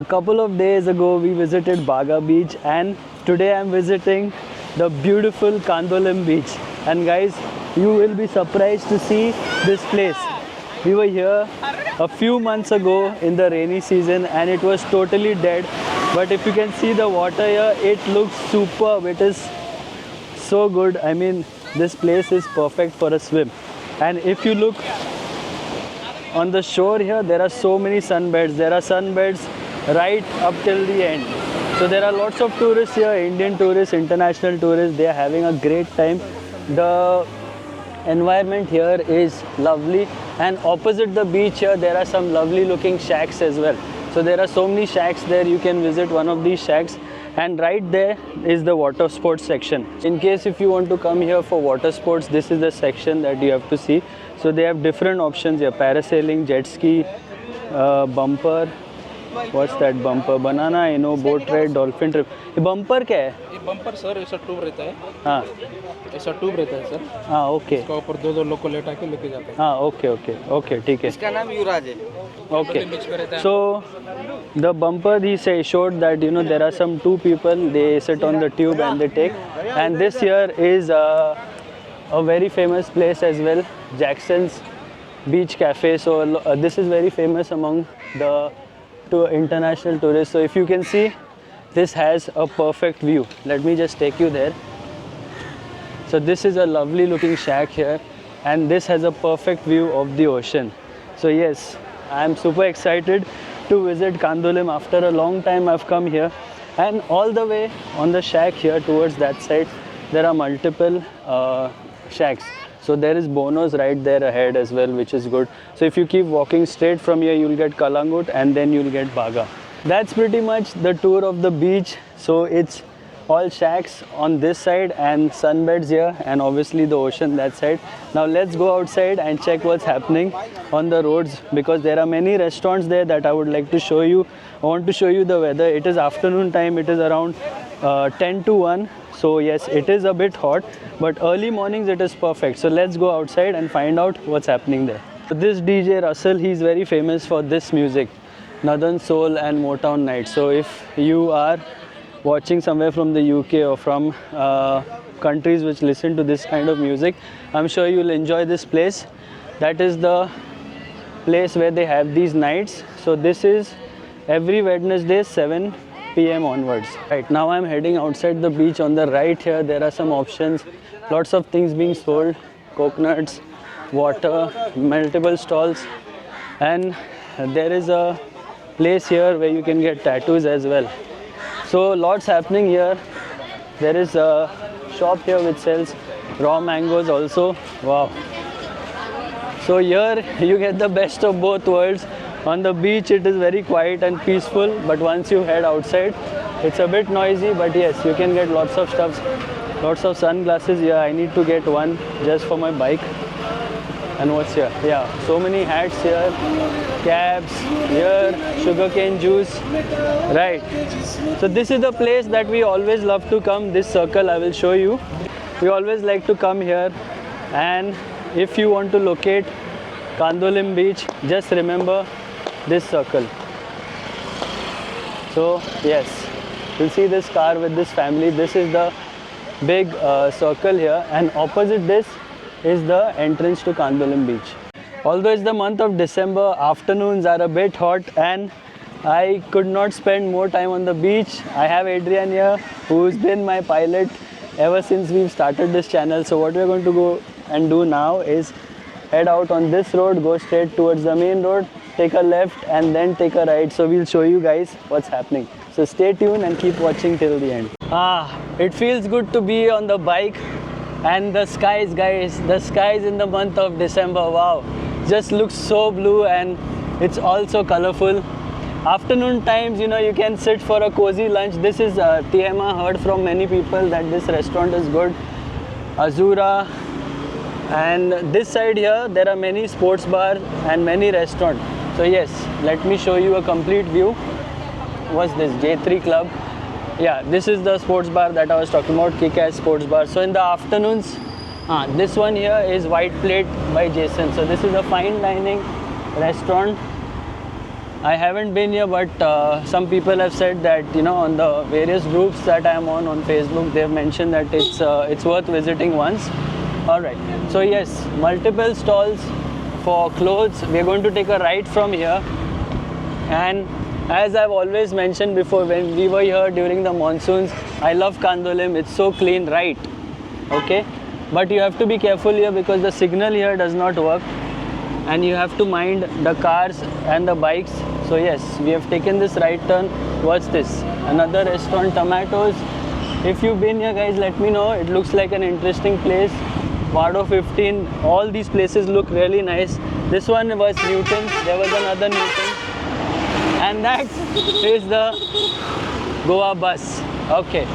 A couple of days ago we visited Baga Beach and today I'm visiting the beautiful Kandolim Beach. And guys, you will be surprised to see this place. We were here a few months ago in the rainy season and it was totally dead. But if you can see the water here, it looks superb. It is so good. I mean, this place is perfect for a swim. And if you look on the shore here, there are so many sunbeds. There are sunbeds right up till the end. So there are lots of tourists here, Indian tourists, international tourists. They are having a great time. The environment here is lovely, and opposite the beach here there are some lovely looking shacks as well. So there are so many shacks there. You can visit one of these shacks, and right there is the water sports section. In case if you want to come here for water sports, this is the section that you have to see. So they have different options here: parasailing, jet ski, bumper. What's that bumper? Banana, boat ride, dolphin trip. ये bumper क्या है? ये bumper sir ऐसा tube रहता है। हाँ, ऐसा tube रहता है सर। हाँ, ओके। इसका ऊपर दो दो लोग को लेटा के लेके जाते हैं। हाँ, ओके ओके ओके, ठीक है। इसका नाम युवराज है। Okay. बीच में रहता है। So the bumper, he showed that there are some two people, they sit on the tube and they take. And this here is a very famous place as well, Jackson's Beach Cafe. So this is very famous among the international tourists. So if you can see, this has a perfect view. Let me just take you there. So this is a lovely looking shack here, and this has a perfect view of the ocean. So yes, I am super excited to visit Kandolim. After a long time I've come here, and all the way on the shack here towards that side there are multiple shacks. So there is Bono's right there ahead as well, which is good. So if you keep walking straight from here, you'll get Kalangut and then you'll get Baga. That's pretty much the tour of the beach. So it's all shacks on this side and sunbeds here, and obviously the ocean that side. Now let's go outside and check what's happening on the roads, because there are many restaurants there that I would like to show you. I want to show you the weather. It is afternoon time. It is around 10 to 1. So yes, it is a bit hot, but early mornings it is perfect. So let's go outside and find out what's happening there. So this DJ Russell, he's very famous for this music, Northern Soul and Motown Night. So if you are watching somewhere from the UK or from countries which listen to this kind of music, I'm sure you'll enjoy this place. That is the place where they have these nights. So this is every Wednesday 7 p.m. onwards. Right now I'm heading outside the beach. On the right here there are some options, lots of things being sold, coconuts, water, multiple stalls, and there is a place here where you can get tattoos as well. So lots happening here. There is a shop here which sells raw mangoes also. Wow. So here you get the best of both worlds. On the beach it is very quiet and peaceful, but once you head outside it's a bit noisy, but yes, you can get lots of stuff. Lots of sunglasses. Yeah, I need to get one just for my bike. And what's here? Yeah, so many hats here, caps here, sugarcane juice. Right. So this is the place that we always love to come. This circle I will show you. We always like to come here, and if you want to locate Kandolim Beach, just remember this circle. So yes, you'll see this car with this family. This is the big circle here, and opposite this is the entrance to Kandolim Beach. Although it's the month of December, afternoons are a bit hot and I could not spend more time on the beach. I have Adrian here, who's been my pilot ever since we've started this channel. So what we're going to go and do now is head out on this road, go straight towards the main road, take a left and then take a right. So we'll show you guys what's happening. So stay tuned and keep watching till the end. It feels good to be on the bike, and the skies, guys, the skies in the month of December, wow, just looks so blue and it's also colorful. Afternoon times, you can sit for a cozy lunch. This is Tiema. Heard from many people that this restaurant is good, Azura. And this side here there are many sports bars and many restaurants. So yes, let me show you a complete view. What's this? J3 Club. Yeah, this is the sports bar that I was talking about, Kick-Ass Sports Bar. So in the afternoons, this one here is White Plate by Jason. So this is a fine dining restaurant I haven't been here, but some people have said that, you know, on the various groups that I am on Facebook, they've mentioned that it's worth visiting once. All right. So yes, multiple stalls for clothes. We're going to take a right from here, and as I've always mentioned before, when we were here during the monsoons, I love Kandolim. It's so clean, right? Okay, but you have to be careful here because the signal here does not work, and you have to mind the cars and the bikes. So yes, we have taken this right turn. What's this? Another restaurant, Tomatoes. If you've been here, guys, let me know. It looks like an interesting place. Vado 15. All these places look really nice. This one was Newton's. There was another Newton's. And that is the Goa bus. Okay.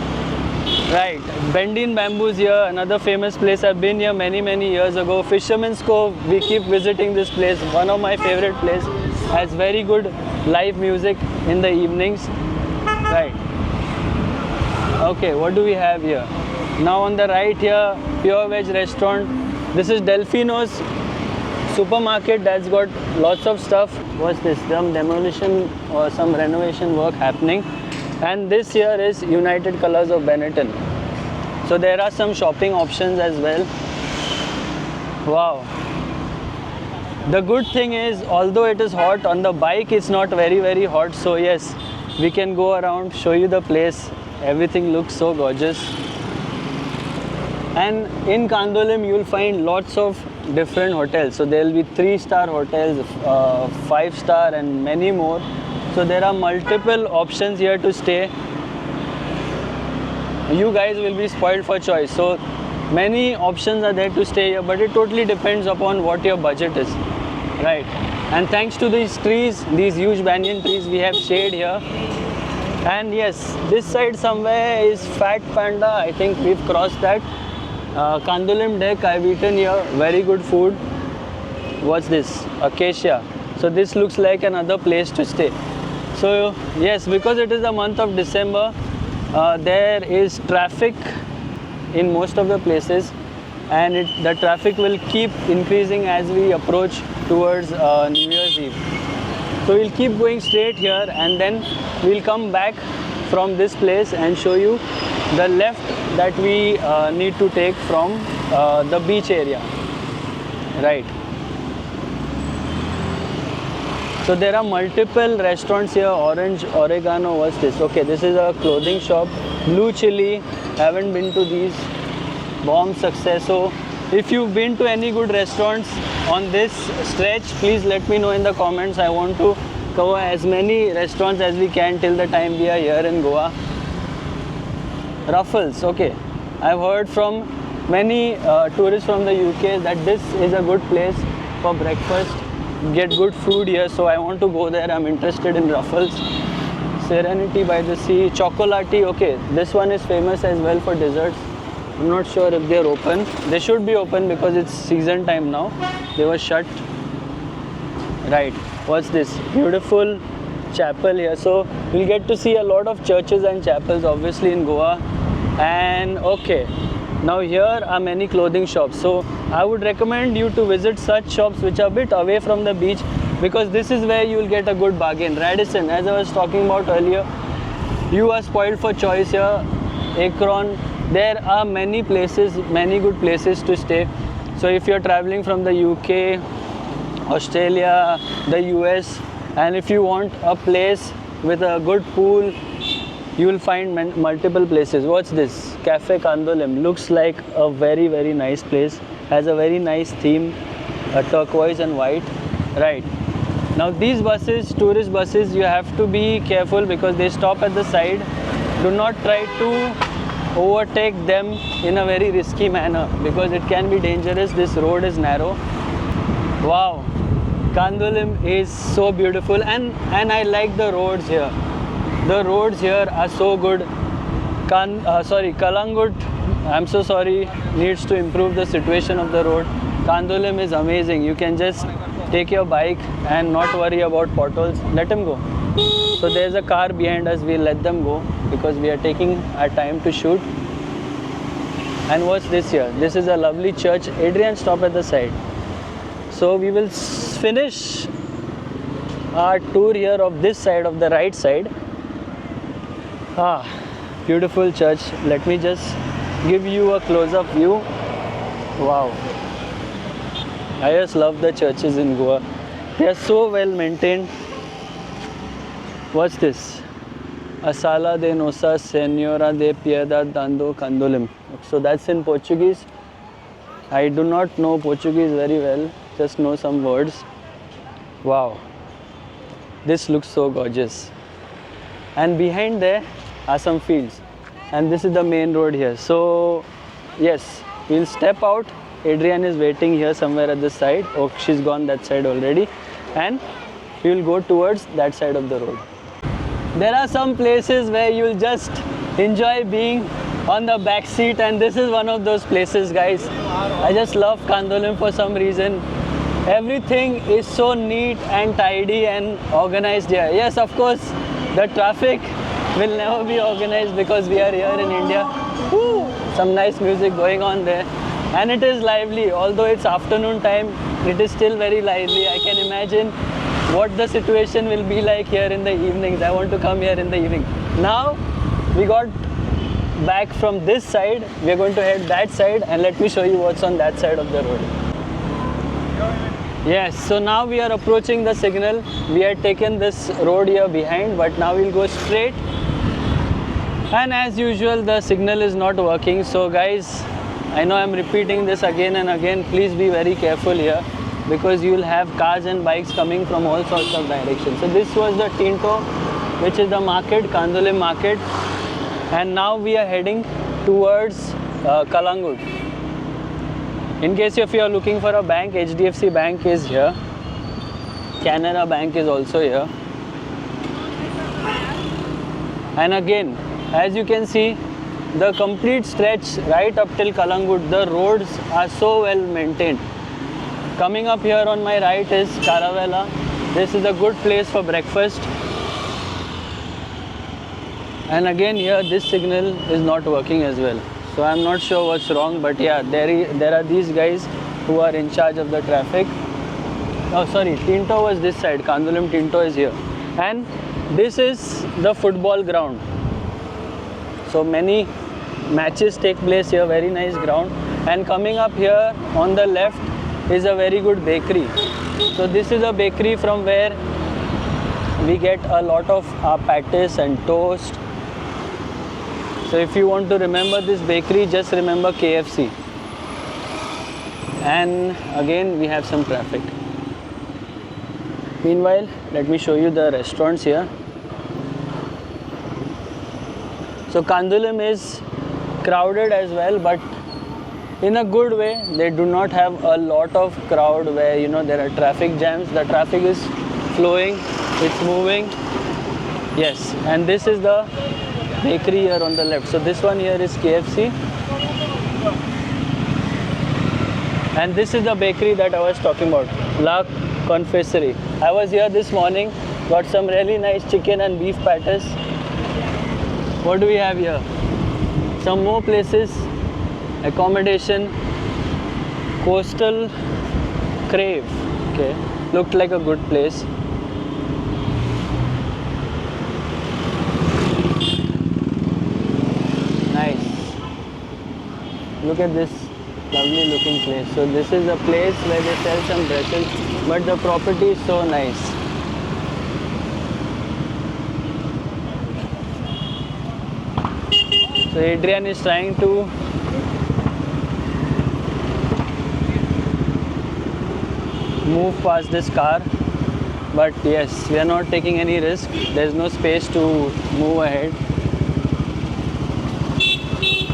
Right. Bendin Bamboos here, another famous place. I've been here many years ago. Fisherman's Cove, we keep visiting this place. One of my favorite places. Has very good live music in the evenings. Right. Okay, what do we have here? Now on the right here, Pure Veg restaurant. This is Delfino's supermarket that's got lots of stuff. What's this? Some demolition or some renovation work happening. And this here is United Colors of Benetton. So there are some shopping options as well. Wow. The good thing is, although it is hot, on the bike it's not very hot. So yes, we can go around, show you the place. Everything looks so gorgeous. And in Kandolim you'll find lots of different hotels. So there will be 3-star hotels, 5-star and many more. So there are multiple options here to stay. You guys will be spoiled for choice. So many options are there to stay here, but it totally depends upon what your budget is. Right. And thanks to these trees, these huge banyan trees, we have shade here. And yes, this side somewhere is Fat Panda. I think we've crossed that. Kandolim Deck, I've eaten here. Very good food. What's this? Acacia. So this looks like another place to stay. So yes, because it is the month of December, there is traffic in most of the places, and the traffic will keep increasing as we approach towards New Year's Eve. So we'll keep going straight here, and then we'll come back from this place and show you the left that we need to take from the beach area. Right. So there are multiple restaurants here. Orange Oregano, what's this? Okay, this is a clothing shop. Blue Chili, haven't been to these. Bomb Success. So if you've been to any good restaurants on this stretch, please let me know in the comments. I want to cover as many restaurants as we can till the time we are here in Goa. Ruffles, okay. I've heard from many tourists from the UK that this is a good place for breakfast. Get good food here, so I want to go there. I'm interested in Ruffles. Serenity by the Sea, Chocolati, okay. This one is famous as well for desserts. I'm not sure if they're open. They should be open because it's season time now. They were shut. Right. What's this? Beautiful chapel here. So we'll get to see a lot of churches and chapels obviously in Goa. And okay, now here are many clothing shops. So I would recommend you to visit such shops which are a bit away from the beach, because this is where you will get a good bargain. Radisson, as I was talking about earlier, you are spoiled for choice here. Akron, there are many places, many good places to stay. So if you're traveling from the UK, Australia, the US, and if you want a place with a good pool, you will find multiple places. What's this? Cafe Kandolim. Looks like a very nice place. Has a very nice theme, turquoise and white. Right. Now these buses, tourist buses, you have to be careful because they stop at the side. Do not try to overtake them in a very risky manner because it can be dangerous. This road is narrow. Wow. Kandolim is so beautiful, and I like the roads here. The roads here are so good. Kalangut, I'm so sorry, needs to improve the situation of the road. Kandolim is amazing. You can just take your bike and not worry about potholes. Let him go. So there's a car behind us. We'll let them go because we are taking our time to shoot. And what's this here? This is a lovely church. Adrian, stop at the side. So we will finish our tour here of this side, of the right side. Beautiful church. Let me just give you a close-up view. Wow. I just love the churches in Goa. They are so well maintained. What's this? Asala de Nossa Senhora de Piedade dando Candolim. So that's in Portuguese. I do not know Portuguese very well, just know some words. Wow. This looks so gorgeous. And behind there are some fields. And this is the main road here. So, yes, we'll step out. Adrian is waiting here somewhere at the side. Oh, she's gone that side already. And we will go towards that side of the road. There are some places where you'll just enjoy being on the back seat, and this is one of those places, guys. I just love Candolim for some reason. Everything is so neat and tidy and organized here. Yes, of course, the traffic will never be organized because we are here in India. Woo! Some nice music going on there. And it is lively. Although it's afternoon time, it is still very lively. I can imagine what the situation will be like here in the evenings. I want to come here in the evening. Now, we got back from this side. We are going to head that side, and let me show you what's on that side of the road. Yes, so now we are approaching the signal. We had taken this road here behind, but now we'll go straight. And as usual, the signal is not working. So guys, I know I'm repeating this again and again. Please be very careful here, because you will have cars and bikes coming from all sorts of directions. So this was the Tinto, which is the market, Candolim market. And now we are heading towards Calangute. In case if you are looking for a bank, HDFC Bank is here. Canara Bank is also here. And again, as you can see, the complete stretch right up till Calangute, the roads are so well maintained. Coming up here on my right is Caravella. This is a good place for breakfast. And again here, this signal is not working as well. So I'm not sure what's wrong, but yeah, there are these guys who are in charge of the traffic. Oh sorry, Tinto was this side, Candolim Tinto is here. And this is the football ground. So many matches take place here, very nice ground. And coming up here on the left is a very good bakery. So this is a bakery from where we get a lot of our patties and toast. So if you want to remember this bakery, just remember KFC. And again, we have some traffic. Meanwhile, let me show you the restaurants here. So Candolim is crowded as well, but in a good way. They do not have a lot of crowd where, you know, there are traffic jams. The traffic is flowing, it's moving. Yes, and this is the bakery here on the left. So this one here is KFC. And this is the bakery that I was talking about, La Confesserie. I was here this morning, got some really nice chicken and beef patties. What do we have here? Some more places, accommodation, Coastal Crave. Okay, looked like a good place. Nice. Look at this lovely looking place. So this is a place where they sell some dresses, but the property is so nice. So Adrian is trying to move past this car, but yes, we are not taking any risk. There's no space to move ahead.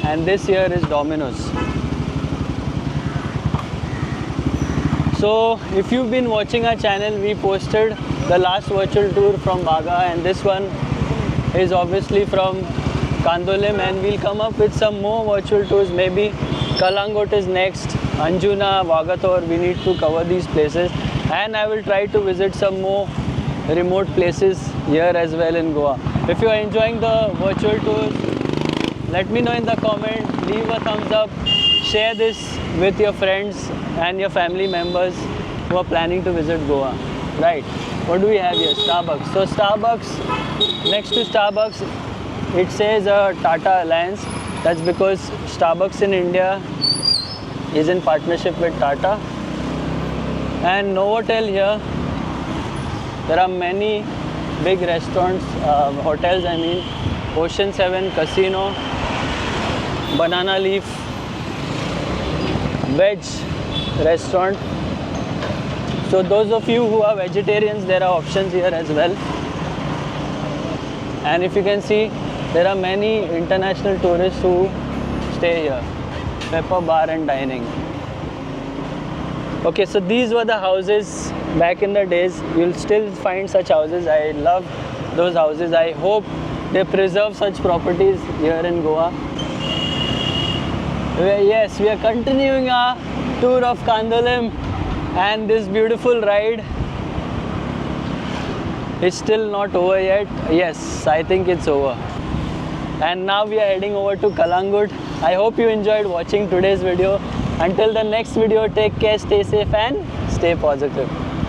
And this here is Domino's. So if you've been watching our channel, we posted the last virtual tour from Baga, and this one is obviously from Candolim, and we'll come up with some more virtual tours. Maybe Calangute is next, Anjuna, Vagator, we need to cover these places. And I will try to visit some more remote places here as well in Goa. If you are enjoying the virtual tours, let me know in the comment, leave a thumbs up, share this with your friends and your family members who are planning to visit Goa. Right. What do we have here? Starbucks. So Starbucks, next to Starbucks, it says Tata Alliance. That's because Starbucks in India is in partnership with Tata. And Novotel here, there are many big restaurants, hotels I mean, Ocean 7 Casino, Banana Leaf, Veg Restaurant. So those of you who are vegetarians, there are options here as well. And if you can see, there are many international tourists who stay here. Pepper Bar and Dining. Okay, so these were the houses back in the days. You'll still find such houses. I love those houses. I hope they preserve such properties here in Goa. Yes, we are continuing our tour of Kandolim, and this beautiful ride is still not over yet. Yes, I think it's over. And now we are heading over to Kalangut. I hope you enjoyed watching today's video. Until the next video, take care, stay safe and stay positive.